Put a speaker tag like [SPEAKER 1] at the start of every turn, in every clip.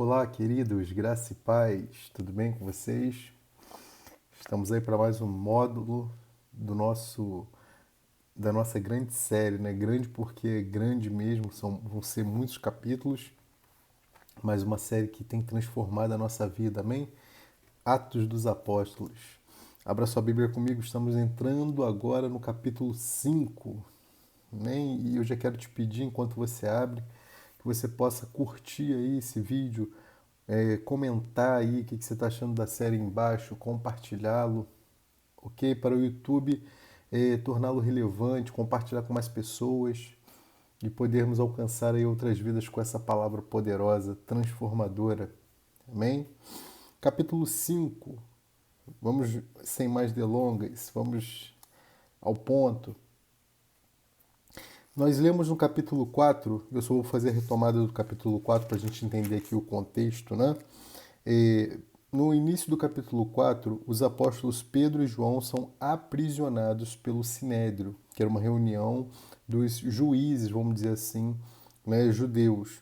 [SPEAKER 1] Olá, queridos, graça e paz, tudo bem com vocês? Estamos aí para mais um módulo da nossa grande série, né? Grande porque é grande mesmo, vão ser muitos capítulos, mas uma série que tem transformado a nossa vida, amém? Atos dos Apóstolos. Abra sua Bíblia comigo, estamos entrando agora no capítulo 5, né? E eu já quero te pedir, enquanto você abre, que você possa curtir aí esse vídeo, comentar aí o que você está achando da série embaixo, compartilhá-lo, ok? Para o YouTube torná-lo relevante, compartilhar com mais pessoas e podermos alcançar aí outras vidas com essa palavra poderosa, transformadora. Amém? Capítulo 5. Vamos, sem mais delongas, vamos ao ponto. Nós lemos no capítulo 4, eu só vou fazer a retomada do capítulo 4 para a gente entender aqui o contexto, né? No início do capítulo 4, os apóstolos Pedro e João são aprisionados pelo Sinédrio, que era uma reunião dos juízes, vamos dizer assim, né, judeus.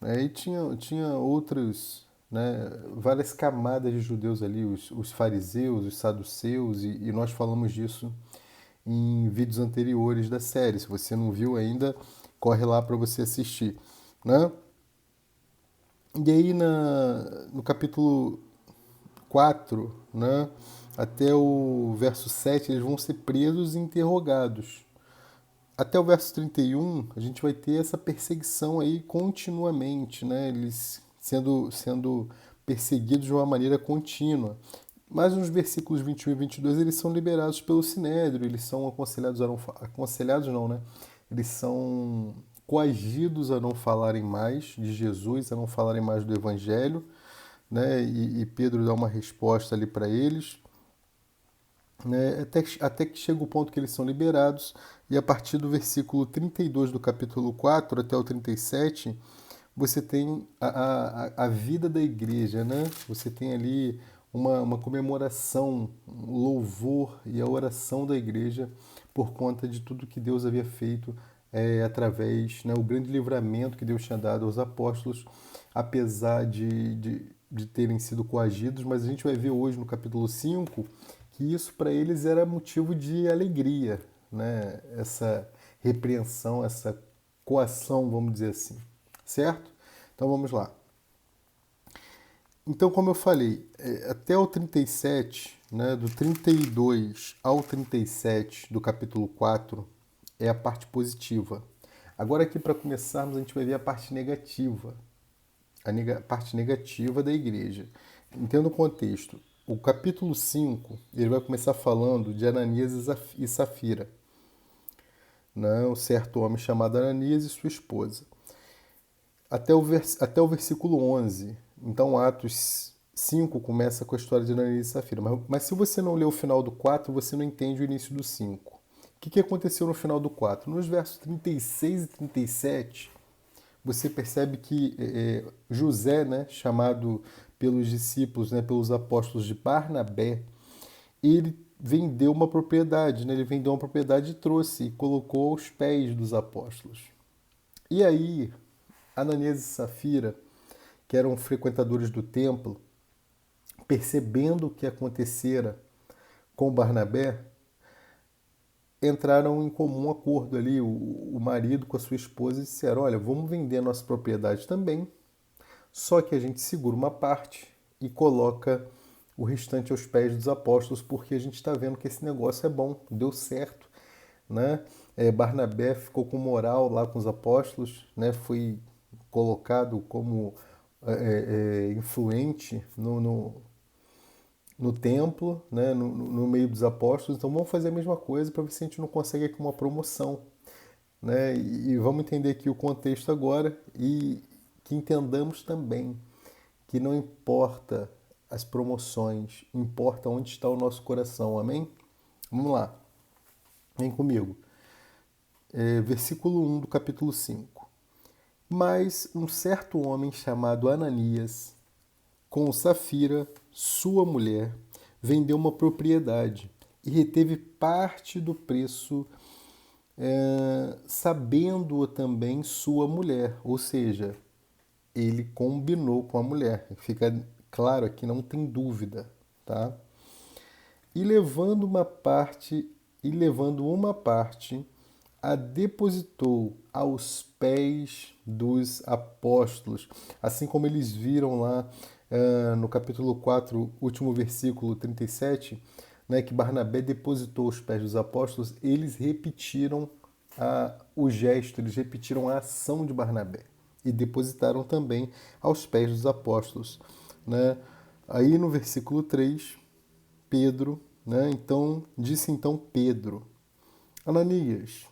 [SPEAKER 1] E tinha outras, né, várias camadas de judeus ali, os fariseus, os saduceus, e nós falamos disso em vídeos anteriores da série. Se você não viu ainda, corre lá para você assistir, né? E aí no capítulo 4, né, até o verso 7, eles vão ser presos e interrogados. Até o verso 31, a gente vai ter essa perseguição aí continuamente, né? Eles sendo perseguidos de uma maneira contínua. Mas nos versículos 21 e 22, eles são liberados pelo Sinédrio, eles são aconselhados não, né? Eles são coagidos a não falarem mais de Jesus, a não falarem mais do Evangelho, né? E Pedro dá uma resposta ali para eles, né? Até que chega o ponto que eles são liberados, e a partir do versículo 32 do capítulo 4 até o 37, você tem a vida da igreja, né? Você tem ali uma comemoração, um louvor e a oração da igreja por conta de tudo que Deus havia feito através, né, o grande livramento que Deus tinha dado aos apóstolos, apesar de terem sido coagidos, mas a gente vai ver hoje no capítulo 5 que isso para eles era motivo de alegria, né? Essa repreensão, essa coação, vamos dizer assim, certo? Então vamos lá. Então, como eu falei, até o 37, né, do 32 ao 37 do capítulo 4 é a parte positiva. Agora aqui para começarmos a gente vai ver a parte negativa, parte negativa da igreja. Entenda o contexto. O capítulo 5 ele vai começar falando de Ananias e Safira, né, um certo homem chamado Ananias e sua esposa. Até o versículo 11. Então, Atos 5 começa com a história de Ananias e Safira. Mas se você não lê o final do 4, você não entende o início do 5. O que aconteceu no final do 4? Nos versos 36 e 37, você percebe que José, né, chamado pelos discípulos, né, pelos apóstolos de Barnabé, ele vendeu uma propriedade, né, ele vendeu uma propriedade e trouxe e colocou aos pés dos apóstolos. E aí, Ananias e Safira, que eram frequentadores do templo, percebendo o que acontecera com Barnabé, entraram em comum acordo ali, o marido com a sua esposa, e disseram, olha, vamos vender a nossa propriedade também, só que a gente segura uma parte e coloca o restante aos pés dos apóstolos, porque a gente está vendo que esse negócio é bom, deu certo, né? Barnabé ficou com moral lá com os apóstolos, né? Foi colocado como influente no templo, né? No meio dos apóstolos. Então vamos fazer a mesma coisa para ver se a gente não consegue aqui uma promoção, né? E vamos entender aqui o contexto agora e que entendamos também que não importa as promoções, importa onde está o nosso coração, amém? Vamos lá, vem comigo. Versículo 1 do capítulo 5. Mas um certo homem chamado Ananias, com Safira, sua mulher, vendeu uma propriedade e reteve parte do preço, sabendo-o também sua mulher. Ou seja, ele combinou com a mulher. Fica claro aqui, não tem dúvida, tá? E levando uma parte, a depositou aos pés dos apóstolos, assim como eles viram lá no capítulo 4, último versículo 37, né, que Barnabé depositou aos pés dos apóstolos, eles repetiram o gesto, eles repetiram a ação de Barnabé e depositaram também aos pés dos apóstolos, né? Aí no versículo 3, Pedro, né? Disse então Pedro: Ananias,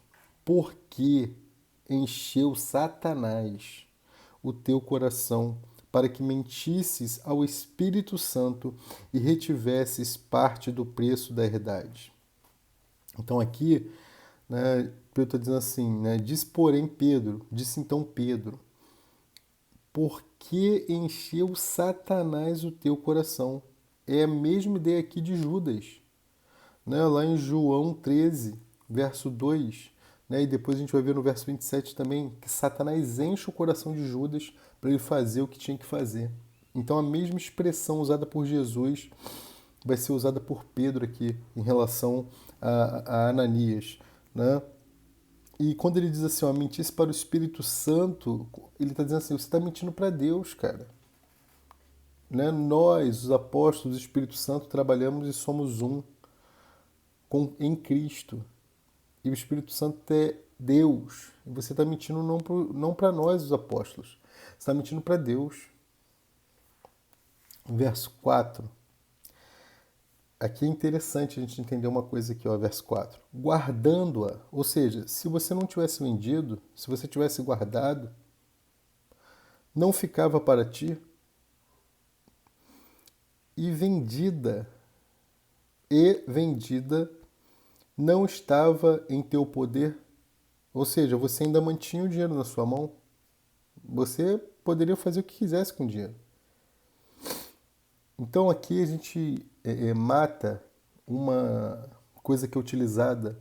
[SPEAKER 1] por que encheu Satanás o teu coração para que mentisses ao Espírito Santo e retivesses parte do preço da herdade? Então aqui, né, Pedro está dizendo assim, né, disse então Pedro, por que encheu Satanás o teu coração? É a mesma ideia aqui de Judas, né? Lá em João 13, verso 2, né? E depois a gente vai ver no verso 27 também, que Satanás enche o coração de Judas para ele fazer o que tinha que fazer. Então a mesma expressão usada por Jesus vai ser usada por Pedro aqui em relação a Ananias, né? E quando ele diz assim, ó, mentisse para o Espírito Santo, ele está dizendo assim, você está mentindo para Deus, cara. Né? Nós, os apóstolos do Espírito Santo, trabalhamos e somos um em Cristo. E o Espírito Santo é Deus. E você está mentindo não para nós, os apóstolos. Você está mentindo para Deus. Verso 4. Aqui é interessante a gente entender uma coisa aqui, ó, verso 4. Guardando-a, ou seja, se você não tivesse vendido, se você tivesse guardado, não ficava para ti, e vendida não estava em teu poder, ou seja, você ainda mantinha o dinheiro na sua mão, você poderia fazer o que quisesse com o dinheiro. Então aqui a gente mata uma coisa que é utilizada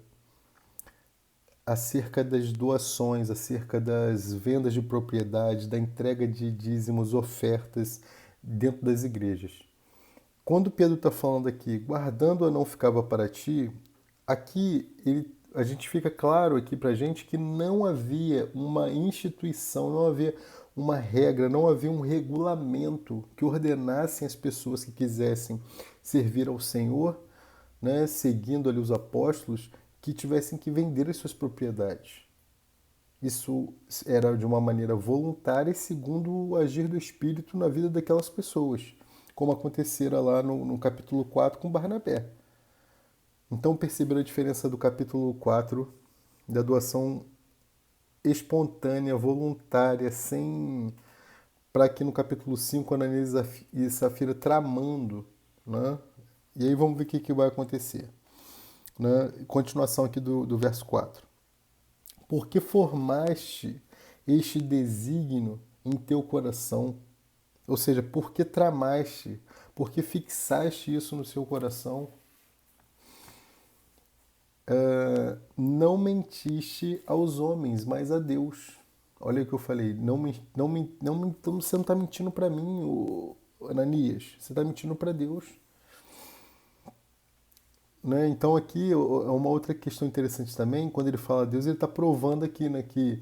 [SPEAKER 1] acerca das doações, acerca das vendas de propriedade, da entrega de dízimos, ofertas dentro das igrejas. Quando Pedro está falando aqui, guardando a não ficava para ti, aqui a gente fica claro aqui para a gente que não havia uma instituição, não havia uma regra, não havia um regulamento que ordenassem as pessoas que quisessem servir ao Senhor, né, seguindo ali os apóstolos, que tivessem que vender as suas propriedades. Isso era de uma maneira voluntária e segundo o agir do Espírito na vida daquelas pessoas, como acontecera lá no capítulo 4 com Barnabé. Então perceberam a diferença do capítulo 4, da doação espontânea, voluntária, sem... para aqui no capítulo 5, Ananias e Safira tramando, né? E aí vamos ver o que vai acontecer. Né? Continuação aqui do verso 4. Porque formaste este desígnio em teu coração, ou seja, porque tramaste, porque fixaste isso no seu coração, não mentiste aos homens, mas a Deus. Olha o que eu falei, então você não está mentindo para mim, Ananias, você está mentindo para Deus. Né? Então aqui é uma outra questão interessante também, quando ele fala Deus, ele está provando aqui, né, que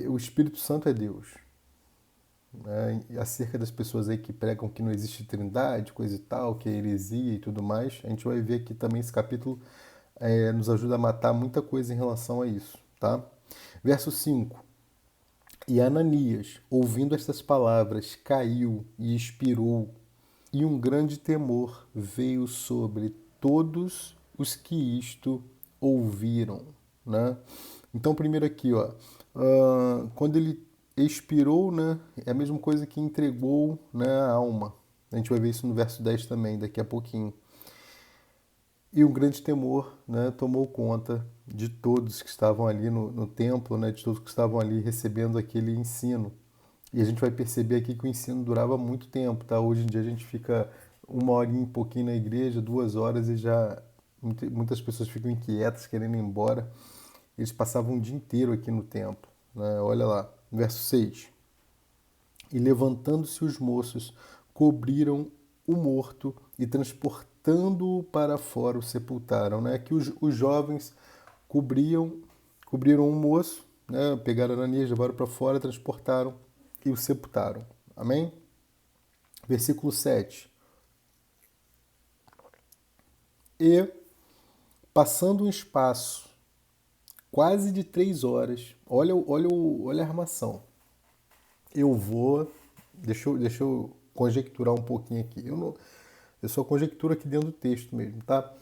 [SPEAKER 1] o Espírito Santo é Deus. Né? E acerca das pessoas aí que pregam que não existe trindade, coisa e tal, que é heresia e tudo mais, a gente vai ver aqui também esse capítulo nos ajuda a matar muita coisa em relação a isso. Tá? Verso 5. E Ananias, ouvindo estas palavras, caiu e expirou, e um grande temor veio sobre todos os que isto ouviram. Né? Então, primeiro aqui, ó, quando ele expirou, né, é a mesma coisa que entregou, né, a alma. A gente vai ver isso no verso 10 também, daqui a pouquinho. E um grande temor, né, tomou conta de todos que estavam ali no templo, né, de todos que estavam ali recebendo aquele ensino. E a gente vai perceber aqui que o ensino durava muito tempo, tá? Hoje em dia a gente fica uma horinha e pouquinho na igreja, 2 horas e já muitas pessoas ficam inquietas, querendo ir embora. Eles passavam um dia inteiro aqui no templo, né? Olha lá, verso 6. E levantando-se os moços, cobriram o morto e transportando-o para fora o sepultaram. Né? Que os jovens cobriram o moço, né? Pegaram Ananias, levaram para fora, transportaram e o sepultaram. Amém? Versículo 7. E, passando um espaço quase de 3 horas, olha a armação. Deixa eu conjecturar um pouquinho aqui. Eu só conjecturo aqui dentro do texto mesmo, tá?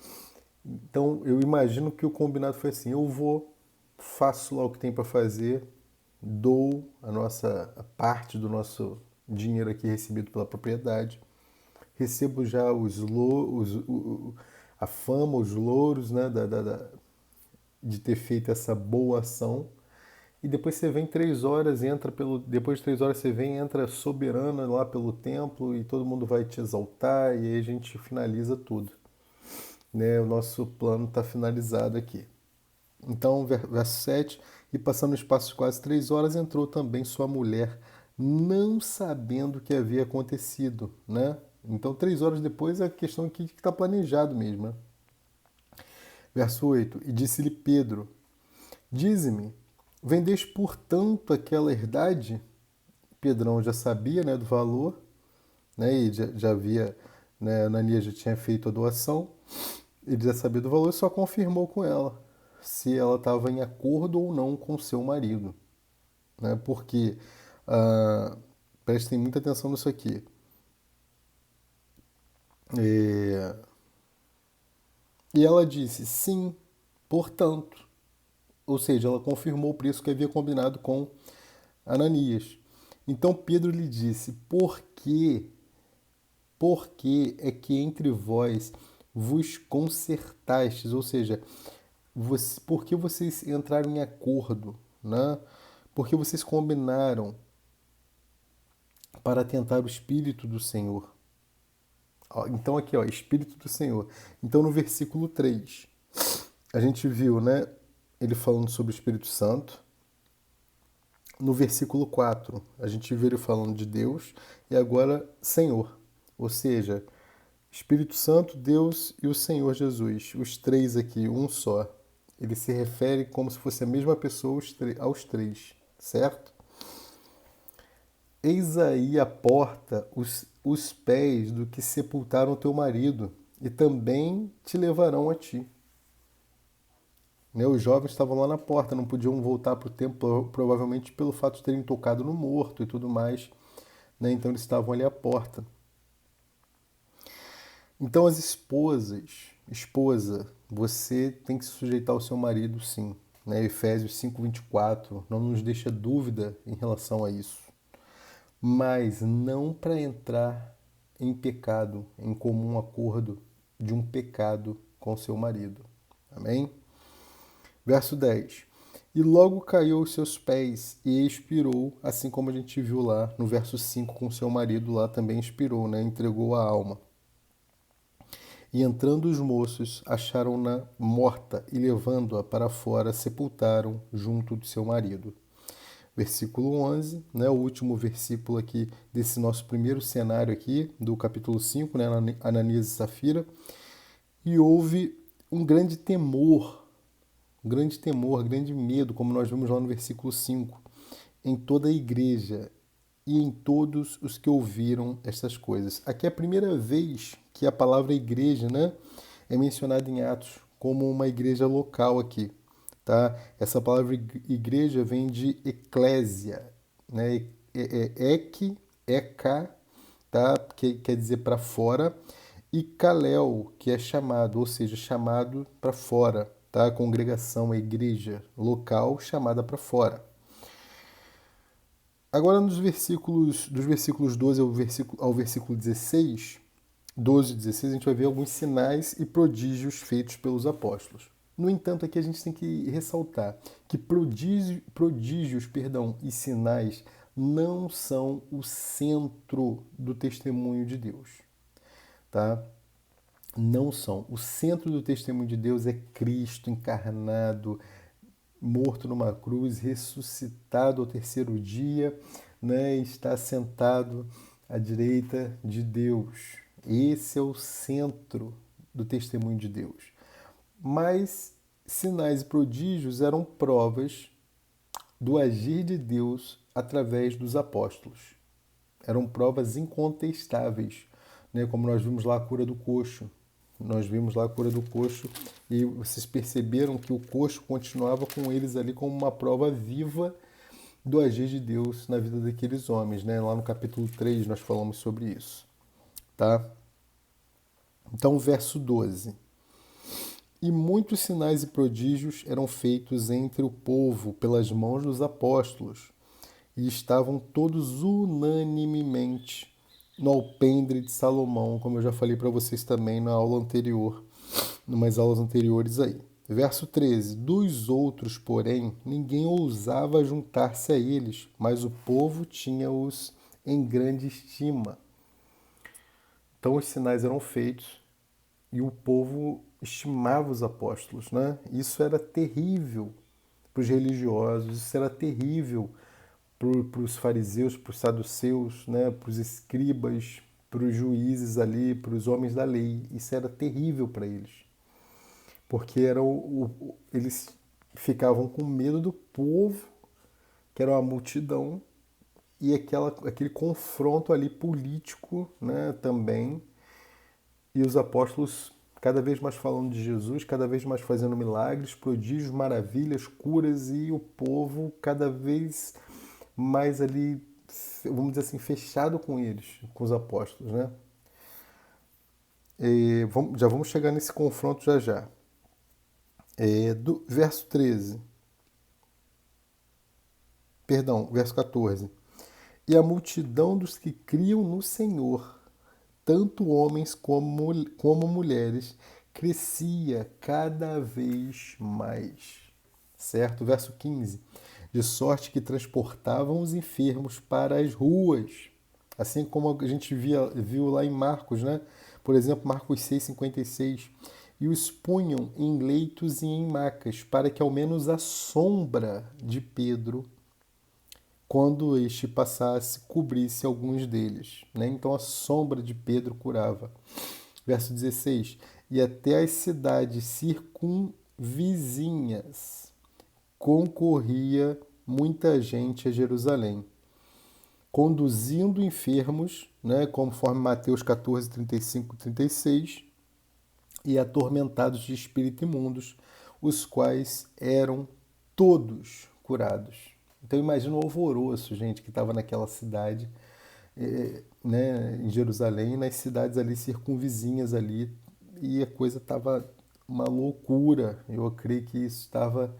[SPEAKER 1] Então, eu imagino que o combinado foi assim: eu vou, faço lá o que tem para fazer, dou a parte do nosso dinheiro aqui recebido pela propriedade, recebo já a fama, os louros, né, de ter feito essa boa ação. E depois você vem 3 horas, depois de 3 horas você vem, entra soberana lá pelo templo e todo mundo vai te exaltar e aí a gente finaliza tudo. Né? O nosso plano está finalizado aqui. Então, verso 7, e passando no espaço de quase 3 horas, entrou também sua mulher, não sabendo o que havia acontecido, né? Então, 3 horas depois, é a questão aqui que está planejado mesmo, né? Verso 8, e disse-lhe Pedro, dize-me, vendeste portanto aquela herdade? Pedrão já sabia, né, do valor, né, e já havia, né, Ananias já tinha feito a doação, ele já sabia do valor e só confirmou com ela se ela estava em acordo ou não com seu marido, né? Porque prestem muita atenção nisso aqui. É, e ela disse sim, portanto, ou seja, ela confirmou o preço que havia combinado com Ananias. Então Pedro lhe disse: por que é que entre vós vos consertastes? Ou seja, por que vocês entraram em acordo, né? Porque vocês combinaram para tentar o Espírito do Senhor. Então aqui, ó, Espírito do Senhor. Então no versículo 3, a gente viu, né, ele falando sobre o Espírito Santo. No versículo 4, a gente viu ele falando de Deus e agora Senhor. Ou seja, Espírito Santo, Deus e o Senhor Jesus. Os três aqui, um só. Ele se refere como se fosse a mesma pessoa aos três, certo? Eis aí a porta, os pés do que sepultaram teu marido, e também te levarão a ti. Né? Os jovens estavam lá na porta, não podiam voltar para o templo, provavelmente pelo fato de terem tocado no morto e tudo mais. Né? Então eles estavam ali à porta. Então as esposa, você tem que se sujeitar ao seu marido, sim. Né? Efésios 5:24 não nos deixa dúvida em relação a isso. Mas não para entrar em pecado, em comum acordo de um pecado com seu marido. Amém? Verso 10. E logo caiu aos seus pés e expirou, assim como a gente viu lá no verso 5 com seu marido, lá também expirou, né? Entregou a alma. E entrando os moços, acharam-na morta e levando-a para fora, sepultaram junto de seu marido. Versículo 11, né, o último versículo aqui desse nosso primeiro cenário aqui, do capítulo 5, né, Ananias e Safira. E houve um grande temor, grande medo, como nós vimos lá no versículo 5, em toda a igreja e em todos os que ouviram estas coisas. Aqui é a primeira vez que a palavra igreja, né, é mencionada em Atos como uma igreja local aqui. Tá? Essa palavra igreja vem de eclésia, né? Eka, tá? Que quer dizer para fora, e kalel, que é chamado, ou seja, chamado para fora, tá? A congregação, a igreja local chamada para fora. Agora dos versículos 12 ao versículo 16, 12 e 16, a gente vai ver alguns sinais e prodígios feitos pelos apóstolos. No entanto, aqui a gente tem que ressaltar que prodígios e sinais não são o centro do testemunho de Deus, tá? Não são. O centro do testemunho de Deus é Cristo encarnado, morto numa cruz, ressuscitado ao terceiro dia, né, está sentado à direita de Deus. Esse é o centro do testemunho de Deus. Mas sinais e prodígios eram provas do agir de Deus através dos apóstolos. Eram provas incontestáveis, né? Como nós vimos lá a cura do coxo. Nós vimos lá a cura do coxo e vocês perceberam que o coxo continuava com eles ali como uma prova viva do agir de Deus na vida daqueles homens, né? Lá no capítulo 3 nós falamos sobre isso, tá? Então, verso 12. E muitos sinais e prodígios eram feitos entre o povo pelas mãos dos apóstolos, e estavam todos unanimemente no alpendre de Salomão, como eu já falei para vocês também na aula anterior, numas aulas anteriores aí. Verso 13. Dos outros, porém, ninguém ousava juntar-se a eles, mas o povo tinha-os em grande estima. Então os sinais eram feitos e o povo estimava os apóstolos, né? Isso era terrível para os religiosos, isso era terrível para os fariseus, para os saduceus, né? Para os escribas, para os juízes ali, para os homens da lei. Isso era terrível para eles, porque eles ficavam com medo do povo, que era uma multidão, e aquele confronto ali político, né, também, e os apóstolos cada vez mais falando de Jesus, cada vez mais fazendo milagres, prodígios, maravilhas, curas, e o povo cada vez mais ali, vamos dizer assim, fechado com eles, com os apóstolos, né? Já vamos chegar nesse confronto já já. Do verso 13, perdão, verso 14. E a multidão dos que criam no Senhor, tanto homens como mulheres, crescia cada vez mais. Certo? Verso 15. De sorte que transportavam os enfermos para as ruas. Assim como a gente viu lá em Marcos, né? Por exemplo, Marcos 6,56. E os punham em leitos e em macas, para que ao menos a sombra de Pedro, quando este passasse, cobrisse alguns deles. Né? Então a sombra de Pedro curava. Verso 16. E até as cidades circunvizinhas concorria muita gente a Jerusalém, conduzindo enfermos, né, conforme Mateus 14, 35 e 36, e atormentados de espírito imundos, os quais eram todos curados. Então imagina o alvoroço, gente, que estava naquela cidade, né, em Jerusalém, nas cidades ali circunvizinhas ali, e a coisa estava uma loucura. Eu creio que isso estava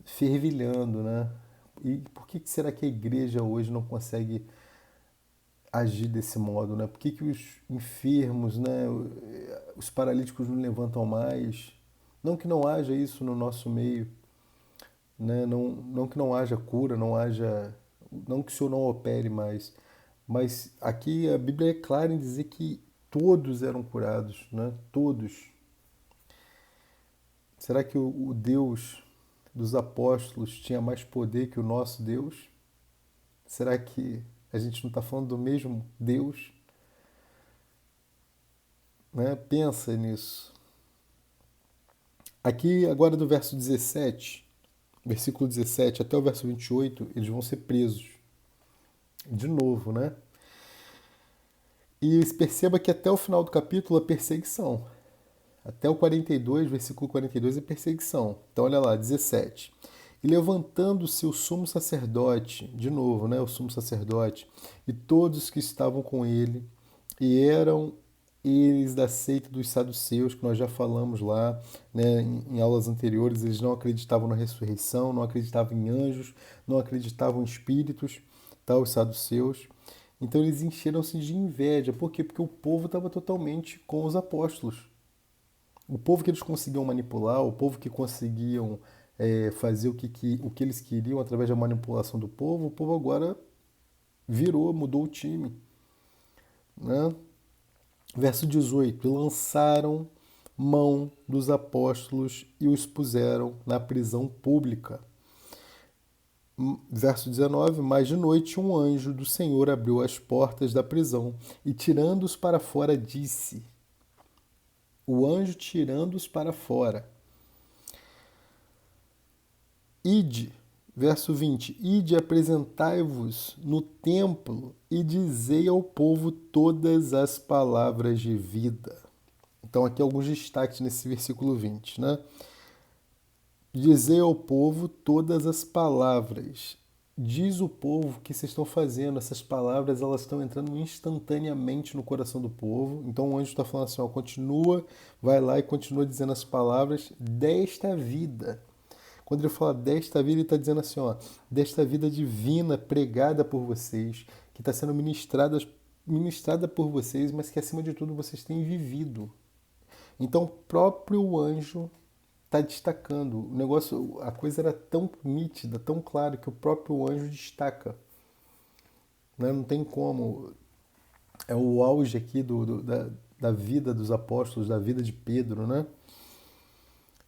[SPEAKER 1] fervilhando, né? E por que será que a igreja hoje não consegue agir desse modo, né? Por que os enfermos, né, os paralíticos não levantam mais? Não que não haja isso no nosso meio, né? Não que não haja cura, não que o Senhor não opere mais, mas aqui a Bíblia é clara em dizer que todos eram curados, né? Todos. Será que o Deus dos apóstolos tinha mais poder que o nosso Deus? Será que a gente não está falando do mesmo Deus? Né? Pensa nisso. Aqui, agora do verso 17, versículo 17 até o verso 28, eles vão ser presos. De novo, né? E perceba que até o final do capítulo é perseguição. Até o 42, versículo 42 é perseguição. Então olha lá, 17. E levantando-se o sumo sacerdote, de novo, né, o sumo sacerdote, e todos que estavam com ele, e eram eles da seita dos saduceus, que nós já falamos lá, né, em aulas anteriores, eles não acreditavam na ressurreição, não acreditavam em anjos, não acreditavam em espíritos, tá, os saduceus. Então eles encheram-se de inveja. Por quê? Porque o povo estava totalmente com os apóstolos. O povo que eles conseguiam manipular, o povo que conseguiam fazer o que eles queriam através da manipulação do povo, o povo agora mudou o time. Né? Verso 18: lançaram mão dos apóstolos e os puseram na prisão pública. Verso 19, mas de noite um anjo do Senhor abriu as portas da prisão e tirando-os para fora disse, o anjo tirando-os para fora, ide, verso 20, ide apresentai-vos no templo e dizei ao povo todas as palavras de vida. Então aqui alguns destaques nesse versículo 20, né? Dizei ao povo todas as palavras. Diz o povo o que vocês estão fazendo. Essas palavras elas estão entrando instantaneamente no coração do povo. Então o anjo está falando assim, ó, continua, vai lá e continua dizendo as palavras desta vida. Quando ele fala desta vida, ele está dizendo assim, ó, desta vida divina pregada por vocês, que está sendo ministrada por vocês, mas que acima de tudo vocês têm vivido. Então o próprio anjo está destacando. O negócio, a coisa era tão nítida, tão clara, que o próprio anjo destaca. Né? Não tem como. É o auge aqui da vida dos apóstolos, da vida de Pedro, né?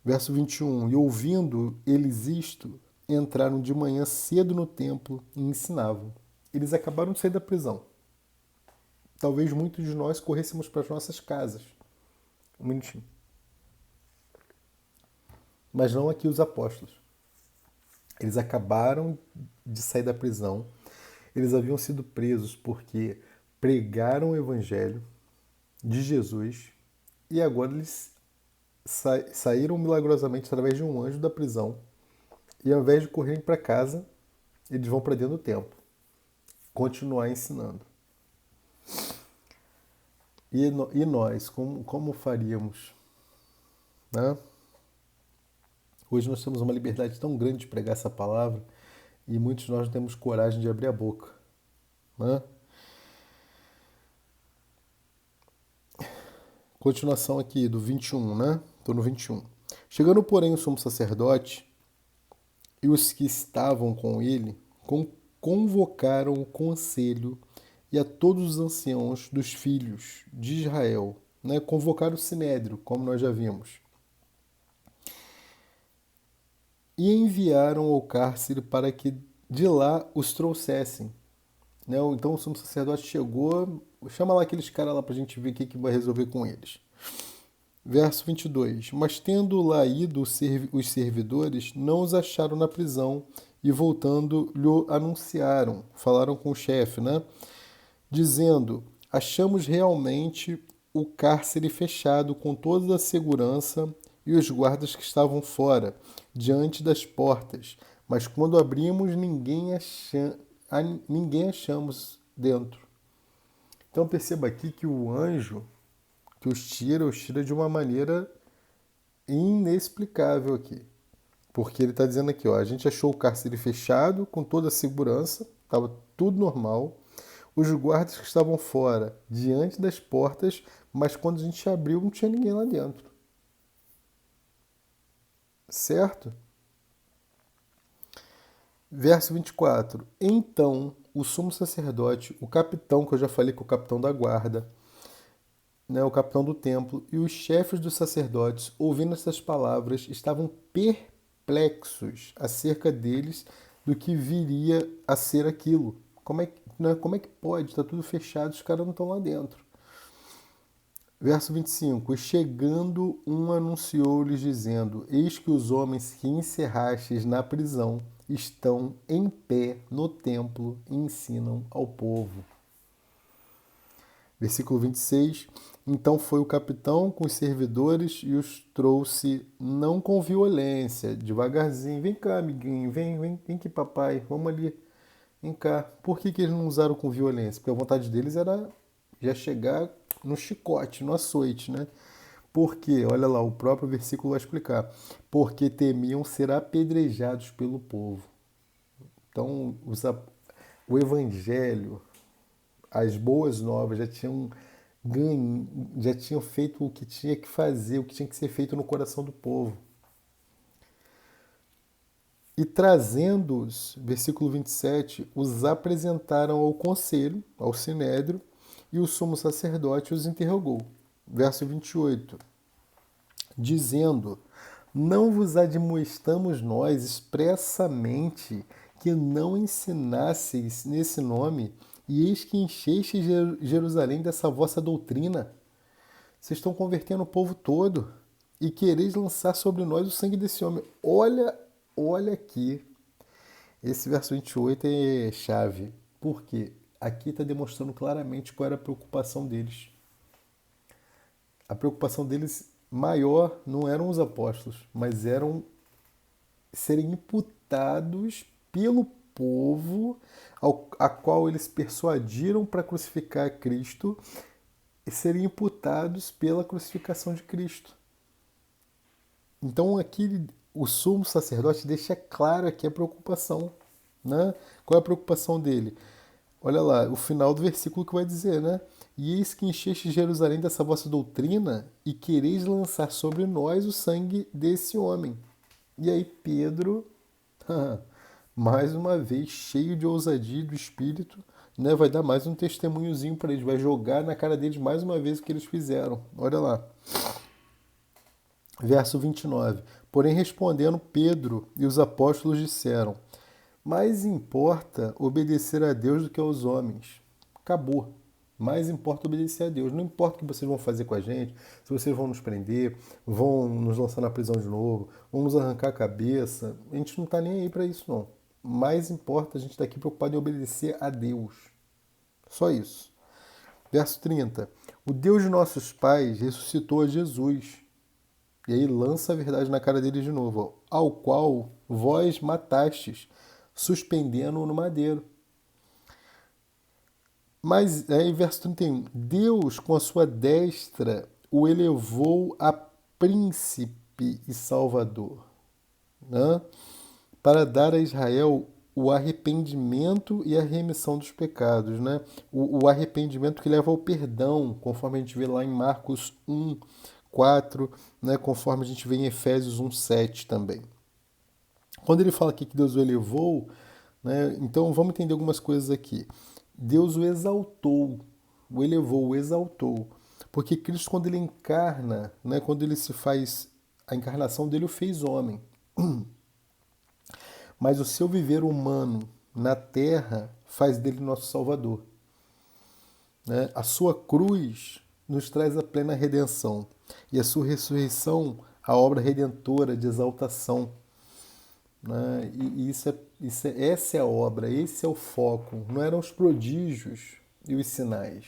[SPEAKER 1] Verso 21. E ouvindo eles isto, entraram de manhã cedo no templo e ensinavam. Eles acabaram de sair da prisão. Talvez muitos de nós corrêssemos para as nossas casas. Um minutinho. Mas não aqui os apóstolos. Eles acabaram de sair da prisão. Eles haviam sido presos porque pregaram o evangelho de Jesus e agora eles saíram milagrosamente através de um anjo da prisão e ao invés de correrem para casa, eles vão para dentro do templo continuar ensinando. E nós, como faríamos? Né? Hoje nós temos uma liberdade tão grande de pregar essa palavra e muitos de nós não temos coragem de abrir a boca. Né? Continuação aqui do 21, né? Estou no 21. Chegando, porém, o sumo sacerdote e os que estavam com ele convocaram o conselho e a todos os anciãos dos filhos de Israel. Né? Convocaram o sinédrio, como nós já vimos. E enviaram ao cárcere para que de lá os trouxessem. Né? Então o sumo sacerdote chegou, chama lá aqueles caras lá para a gente ver o que vai resolver com eles. Verso 22. Mas tendo lá ido os servidores, não os acharam na prisão e voltando lhe anunciaram, falaram com o chefe, né? Dizendo, achamos realmente o cárcere fechado com toda a segurança e os guardas que estavam fora, diante das portas. Mas quando abrimos, ninguém achamos dentro. Então perceba aqui que o anjo que os tira de uma maneira inexplicável aqui. Porque ele está dizendo aqui, ó, a gente achou o cárcere fechado, com toda a segurança, estava tudo normal. Os guardas que estavam fora, diante das portas, mas quando a gente abriu, não tinha ninguém lá dentro. Certo? Verso 24. Então, o sumo sacerdote, o capitão, que eu já falei que é o capitão da guarda, né, o capitão do templo, e os chefes dos sacerdotes, ouvindo essas palavras, estavam perplexos acerca deles do que viria a ser aquilo. Como é que pode? Está tudo fechado, os caras não estão lá dentro. Verso 25. E chegando um anunciou-lhes dizendo, eis que os homens que encerrastes na prisão estão em pé no templo e ensinam ao povo. Versículo 26. Então foi o capitão com os servidores e os trouxe, não com violência, devagarzinho. Vem cá, amiguinho, vem aqui, papai, vamos ali, vem cá. Por que eles não usaram com violência? Porque a vontade deles era já chegar no chicote, no açoite, né? Porque, olha lá, o próprio versículo vai explicar. Porque temiam ser apedrejados pelo povo. Então, o evangelho, as boas novas já tinham ganho, já tinham feito o que tinha que fazer, o que tinha que ser feito no coração do povo. E trazendo-os, versículo 27, os apresentaram ao conselho, ao sinédrio, e o sumo sacerdote os interrogou. Verso 28, dizendo, não vos admoestamos nós expressamente que não ensinasseis nesse nome, e eis que encheste Jerusalém dessa vossa doutrina. Vocês estão convertendo o povo todo e quereis lançar sobre nós o sangue desse homem. Olha aqui. Esse verso 28 é chave. Por quê? Aqui está demonstrando claramente qual era a preocupação deles. A preocupação deles maior não eram os apóstolos, mas eram serem imputados pelo povo a qual eles persuadiram para crucificar Cristo e serem imputados pela crucificação de Cristo. Então aqui o sumo sacerdote deixa claro aqui a preocupação, né? Qual é a preocupação dele? Olha lá, o final do versículo que vai dizer, né? E eis que encheste Jerusalém dessa vossa doutrina e quereis lançar sobre nós o sangue desse homem. E aí Pedro, mais uma vez, cheio de ousadia do Espírito, né, vai dar mais um testemunhozinho para eles, vai jogar na cara deles mais uma vez o que eles fizeram. Olha lá. Verso 29. Porém, respondendo Pedro e os apóstolos disseram: mais importa obedecer a Deus do que aos homens. Acabou. Mais importa obedecer a Deus. Não importa o que vocês vão fazer com a gente, se vocês vão nos prender, vão nos lançar na prisão de novo, vão nos arrancar a cabeça. A gente não está nem aí para isso, não. Mais importa a gente estar aqui preocupado em obedecer a Deus. Só isso. Verso 30. O Deus de nossos pais ressuscitou a Jesus. E aí lança a verdade na cara deles de novo. Ó, ao qual vós matastes, suspendendo-o no madeiro. Mas aí, verso 31, Deus, com a sua destra, o elevou a príncipe e salvador, né? Para dar a Israel o arrependimento e a remissão dos pecados, né? O arrependimento que leva ao perdão, conforme a gente vê lá em Marcos 1, 4, né? Conforme a gente vê em Efésios 1, 7 também. Quando ele fala aqui que Deus o elevou, né? Então vamos entender algumas coisas aqui. Deus o exaltou, o elevou, o exaltou. Porque Cristo, quando ele encarna, né, quando ele se faz, a encarnação dele o fez homem. Mas o seu viver humano na terra faz dele nosso Salvador. Né? A sua cruz nos traz a plena redenção. E a sua ressurreição, a obra redentora de exaltação. Né? E essa é a obra, esse é o foco. Não eram os prodígios e os sinais,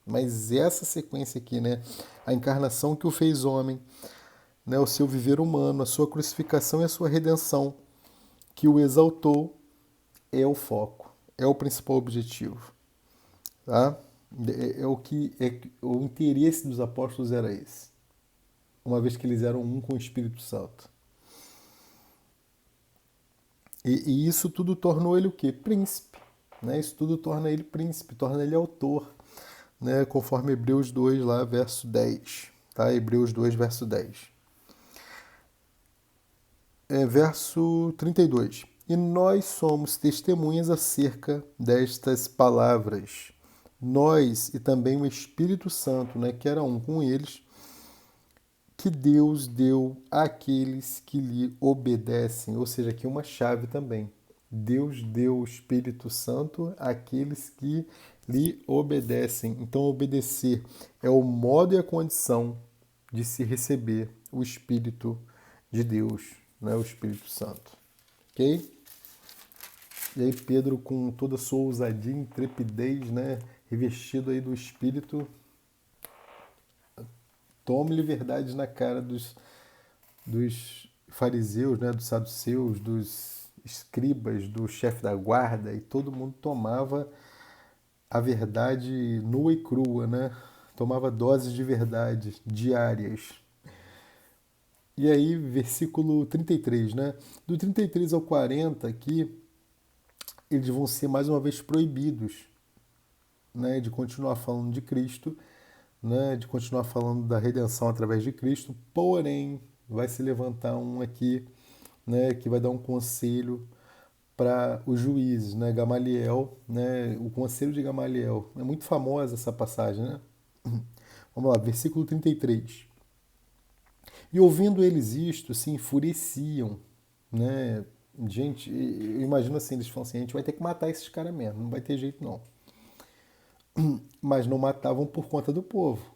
[SPEAKER 1] mas essa sequência aqui, né? A encarnação que o fez homem, né? O seu viver humano, a sua crucificação e a sua redenção, que o exaltou, é o foco, é o principal objetivo. Tá? O interesse dos apóstolos era esse, uma vez que eles eram um com o Espírito Santo. E isso tudo tornou ele o quê? Príncipe. Né? Isso tudo torna ele príncipe, torna ele autor, né? Conforme Hebreus 2, lá, verso 10. Tá? Hebreus 2, verso 10. Verso 32. E nós somos testemunhas acerca destas palavras. Nós e também o Espírito Santo, né, que era um com eles, que Deus deu àqueles que lhe obedecem. Ou seja, aqui uma chave também. Deus deu o Espírito Santo àqueles que lhe obedecem. Então, obedecer é o modo e a condição de se receber o Espírito de Deus, né? O Espírito Santo. Ok? E aí Pedro, com toda a sua ousadia e intrepidez, né, revestido aí do Espírito, toma-lhe verdades na cara dos fariseus, né, dos saduceus, dos escribas, do chefe da guarda, e todo mundo tomava a verdade nua e crua, né? Tomava doses de verdade diárias. E aí, versículo 33, né? Do 33 ao 40 aqui, eles vão ser mais uma vez proibidos, né, de continuar falando de Cristo, né, de continuar falando da redenção através de Cristo, porém vai se levantar um aqui, né, que vai dar um conselho para os juízes, né, Gamaliel, né, o conselho de Gamaliel. É muito famosa essa passagem, né? Vamos lá, versículo 33. E ouvindo eles isto, se enfureciam, né, Gente, eu imagino assim, eles falam assim, a gente vai ter que matar esses caras mesmo, não vai ter jeito não. Mas não matavam por conta do povo.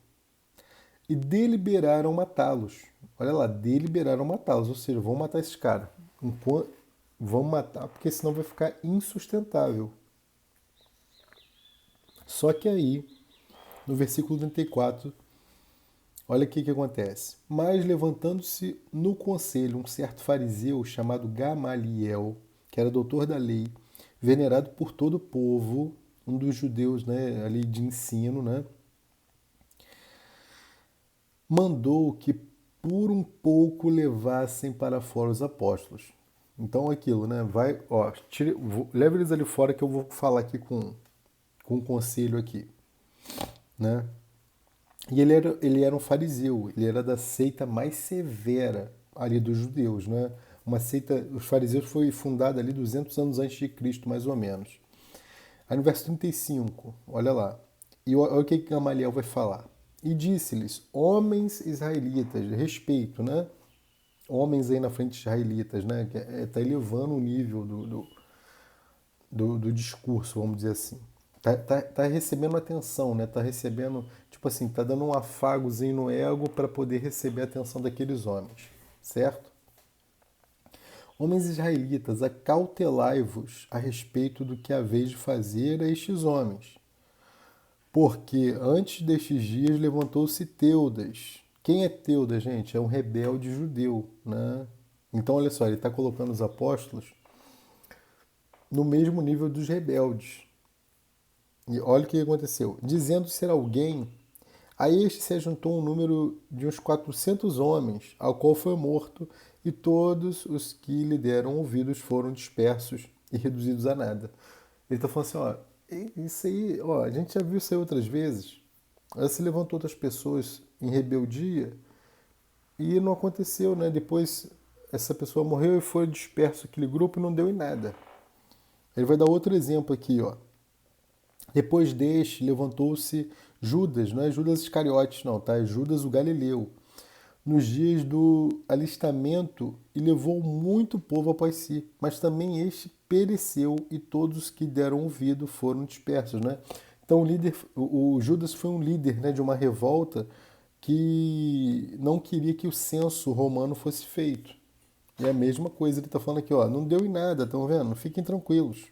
[SPEAKER 1] E deliberaram matá-los. Olha lá, deliberaram matá-los, ou seja, vão matar esses caras. Vão matar, porque senão vai ficar insustentável. Só que aí, no versículo 34, olha o que acontece. Mas levantando-se no conselho um certo fariseu chamado Gamaliel, que era doutor da lei, venerado por todo o povo, um dos judeus, né, ali de ensino, né, mandou que por um pouco levassem para fora os apóstolos. Então aquilo, né, vai, ó, leva eles ali fora que eu vou falar aqui com um conselho aqui, né? E ele era um fariseu, ele era da seita mais severa ali dos judeus, né? Uma seita, os fariseus foi fundada ali 200 anos antes de Cristo, mais ou menos. Aí no verso 35, olha lá. E olha o que Gamaliel vai falar. E disse-lhes, homens israelitas, respeito, né? Homens aí na frente de israelitas, né? Que tá elevando o nível do discurso, vamos dizer assim. Tá recebendo atenção, né? Tá recebendo, tipo assim, tá dando um afagozinho no ego para poder receber a atenção daqueles homens, certo? Homens israelitas, acautelai-vos a respeito do que haveis de fazer a estes homens. Porque antes destes dias levantou-se Teudas. Quem é Teudas, gente? É um rebelde judeu, né? Então, olha só, ele está colocando os apóstolos no mesmo nível dos rebeldes. E olha o que aconteceu. Dizendo ser alguém, a este se juntou um número de uns 400 homens, ao qual foi morto, e todos os que lhe deram ouvidos foram dispersos e reduzidos a nada. Ele está falando assim, ó, isso aí, ó, a gente já viu isso aí outras vezes. Ela se levantou outras pessoas em rebeldia e não aconteceu, né? Depois essa pessoa morreu e foi disperso aquele grupo e não deu em nada. Ele vai dar outro exemplo aqui, ó. Depois deste, levantou-se Judas, não é Judas Iscariotes, não, tá? É Judas o Galileu, nos dias do alistamento e levou muito povo após si. Mas também este pereceu e todos os que deram ouvido foram dispersos, né? Então o Judas foi um líder, né, de uma revolta que não queria que o censo romano fosse feito. E é a mesma coisa, ele está falando aqui, ó, não deu em nada, estão vendo? Fiquem tranquilos.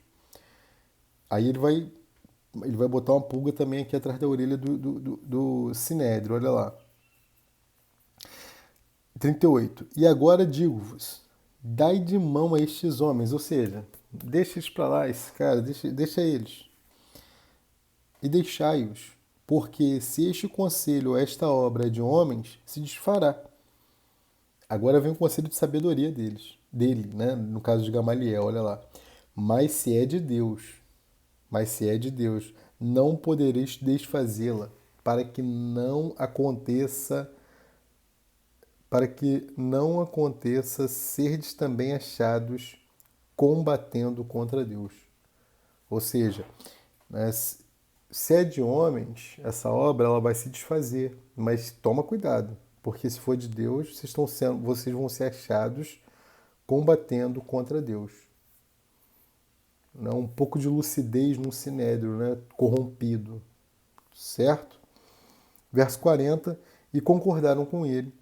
[SPEAKER 1] Aí ele vai botar uma pulga também aqui atrás da orelha do Sinédrio, olha lá. 38. E agora digo-vos, dai de mão a estes homens, ou seja, deixa eles para lá, esse cara, deixa eles. E deixai-os, porque se este conselho ou esta obra é de homens, se desfará. Agora vem o conselho de sabedoria dele, né? No caso de Gamaliel, olha lá. Mas se é de Deus, mas se é de Deus, não podereis desfazê-la, para que não aconteça serdes também achados combatendo contra Deus. Ou seja, né, se é de homens, essa obra ela vai se desfazer, mas toma cuidado, porque se for de Deus, vocês vão ser achados combatendo contra Deus. Né? Um pouco de lucidez no sinédrio, né? Corrompido, certo? Verso 40, e concordaram com ele,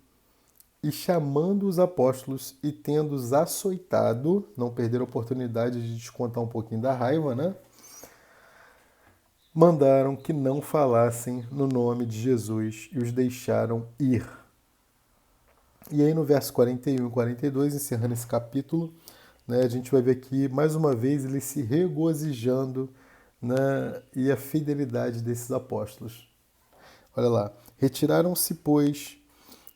[SPEAKER 1] e chamando os apóstolos e tendo-os açoitado, não perderam a oportunidade de descontar um pouquinho da raiva, né? Mandaram que não falassem no nome de Jesus e os deixaram ir. E aí no verso 41 e 42, encerrando esse capítulo, né, a gente vai ver aqui mais uma vez ele se regozijando, né, e a fidelidade desses apóstolos. Olha lá, retiraram-se, pois,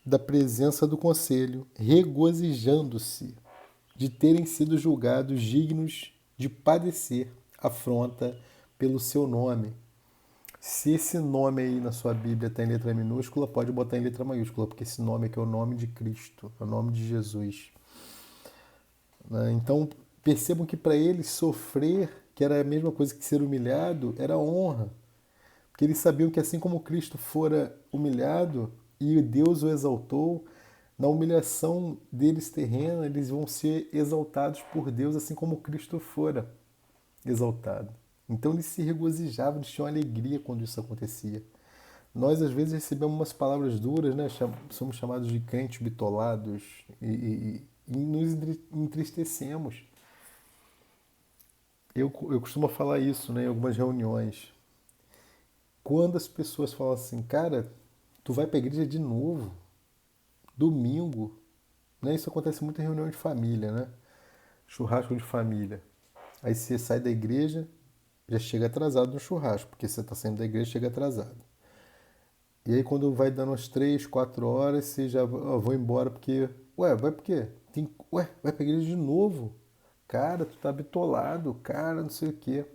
[SPEAKER 1] da presença do conselho, regozijando-se de terem sido julgados dignos de padecer afronta pelo seu nome. Se esse nome aí na sua Bíblia está em letra minúscula, pode botar em letra maiúscula, porque esse nome aqui é o nome de Cristo, é o nome de Jesus. Então, percebam que para eles sofrer, que era a mesma coisa que ser humilhado, era honra. Porque eles sabiam que assim como Cristo fora humilhado e Deus o exaltou, Na humilhação deles terrena, eles vão ser exaltados por Deus, assim como Cristo fora exaltado. Então eles se regozijavam, eles tinham alegria quando isso acontecia. Nós, às vezes, recebemos umas palavras duras, né? Somos chamados de crentes bitolados e nos entristecemos. Eu costumo falar isso, né, em algumas reuniões. Quando as pessoas falam assim, cara, tu vai para a igreja de novo, domingo, né? Isso acontece muito em reunião de família, né? Churrasco de família. Aí você sai da igreja, já chega atrasado no churrasco, porque você está saindo da igreja e chega atrasado. E aí quando vai dando umas 3, 4 horas, você já vou embora porque... Ué, vai por quê? Ué, vai pra igreja de novo? Cara, tu tá bitolado, cara, não sei o quê.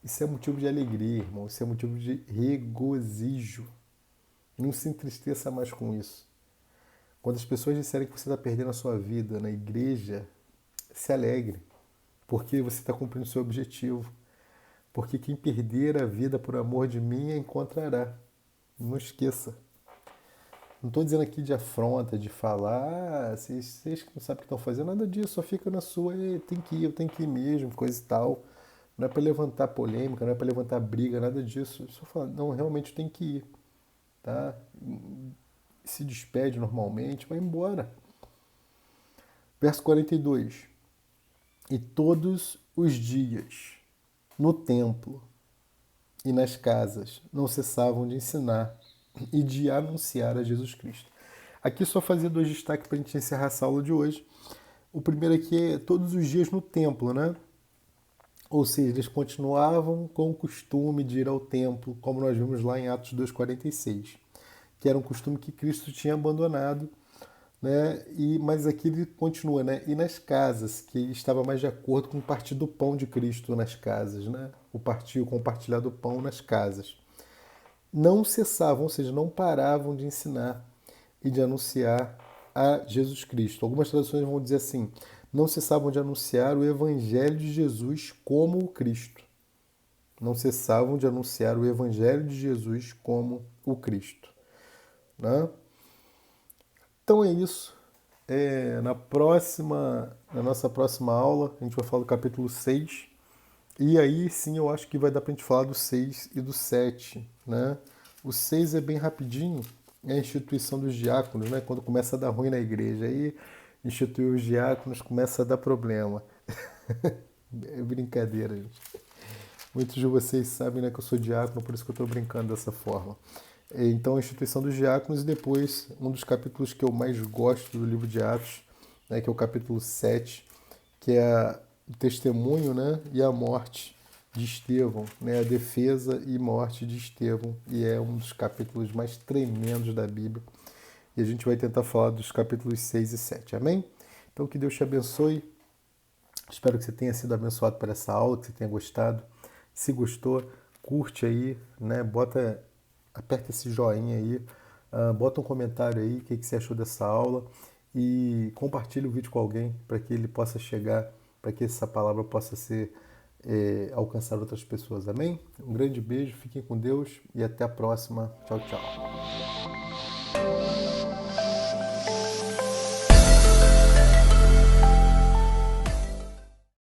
[SPEAKER 1] Isso é motivo de alegria, irmão. Isso é motivo de regozijo. Não se entristeça mais com isso. Quando as pessoas disserem que você está perdendo a sua vida na igreja, se alegre, porque você está cumprindo o seu objetivo. Porque quem perder a vida por amor de mim a encontrará. Não esqueça. Não estou dizendo aqui de afronta, de falar, vocês que não sabem o que estão fazendo, nada disso, só fica na sua, tem que ir, eu tenho que ir mesmo, coisa e tal. Não é para levantar polêmica, não é para levantar briga, nada disso. Só falar, não, realmente tem que ir, tá? Se despede normalmente, vai embora. Verso 42. E todos os dias, no templo e nas casas, não cessavam de ensinar e de anunciar a Jesus Cristo. Aqui só fazer 2 destaques para a gente encerrar essa aula de hoje. O primeiro aqui é todos os dias no templo, né? Ou seja, eles continuavam com o costume de ir ao templo, como nós vimos lá em Atos 2,46, que era um costume que Cristo tinha abandonado, né? Mas aqui ele continua, né? E nas casas, que estava mais de acordo com o partir do pão de Cristo nas casas, né? O compartilhar do pão nas casas. Não cessavam, ou seja, não paravam de ensinar e de anunciar a Jesus Cristo. Algumas traduções vão dizer assim, não cessavam de anunciar o Evangelho de Jesus como o Cristo. Não cessavam de anunciar o Evangelho de Jesus como o Cristo. Né? Então é isso. Na nossa próxima aula, a gente vai falar do capítulo 6. E aí sim eu acho que vai dar para a gente falar do 6 e do 7. Né? O 6 é bem rapidinho, é a instituição dos diáconos, né? Quando começa a dar ruim na igreja. Aí instituir os diáconos começa a dar problema. É brincadeira, gente. Muitos de vocês sabem, né, que eu sou diácono, por isso que eu estou brincando dessa forma. Então, a instituição dos diáconos e depois um dos capítulos que eu mais gosto do livro de Atos, né, que é o capítulo 7, que é o testemunho, né, e a morte de Estevão, né, a defesa e morte de Estevão, e é um dos capítulos mais tremendos da Bíblia. E a gente vai tentar falar dos capítulos 6 e 7, amém? Então, que Deus te abençoe. Espero que você tenha sido abençoado por essa aula, que você tenha gostado. Se gostou, curte aí, né? Aperta esse joinha aí, bota um comentário aí, o que você achou dessa aula e compartilhe o vídeo com alguém para que ele possa chegar, para que essa palavra possa ser alcançar outras pessoas. Amém? Um grande beijo, fiquem com Deus e até a próxima. Tchau, tchau.